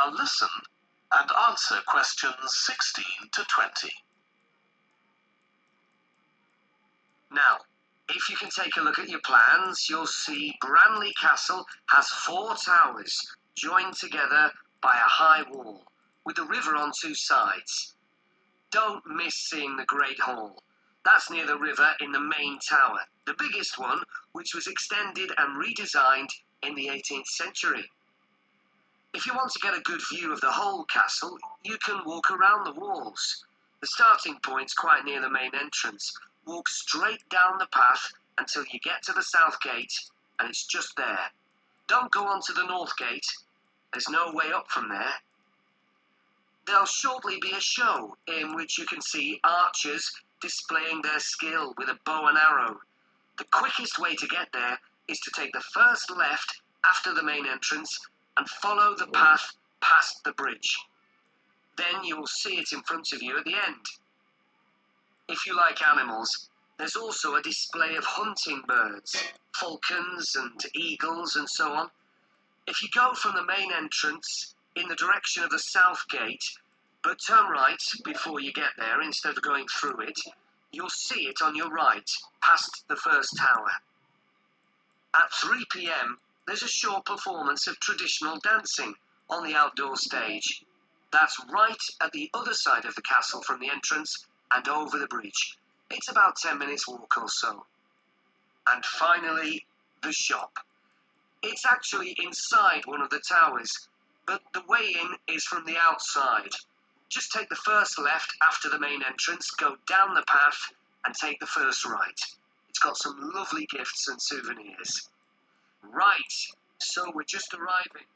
Now listen and answer questions 16 to 20. Now, if you can take a look at your plans, you'll see Branley Castle has 4 towers joined together by a high wall, with a river on 2 sides. Don't miss seeing the Great Hall. That's near the river in the main tower, the biggest one, which was extended and redesigned in the 18th century. If you want to get a good view of the whole castle, you can walk around the walls. The starting point's quite near the main entrance. Walk straight down the path until you get to the south gate, and it's just there. Don't go on to the north gate. There's no way up from there. There'll shortly be a show in which you can see archers displaying their skill with a bow and arrow. The quickest way to get there is to take the first left after the main entrance and follow the path past the bridge. Then you'll see it in front of you at the end. If you like animals, there's also a display of hunting birds, falcons and eagles and so on. If you go from the main entrance in the direction of the south gate, but turn right before you get there instead of going through it, you'll see it on your right, past the first tower. At 3 p.m, there's a short performance of traditional dancing on the outdoor stage. That's right at the other side of the castle from the entrance and over the bridge. It's about 10 minutes walk or so. And finally, the shop. It's actually inside one of the towers, but the way in is from the outside. Just take the first left after the main entrance, go down the path and take the first right. It's got some lovely gifts and souvenirs. Right, so we're just arriving.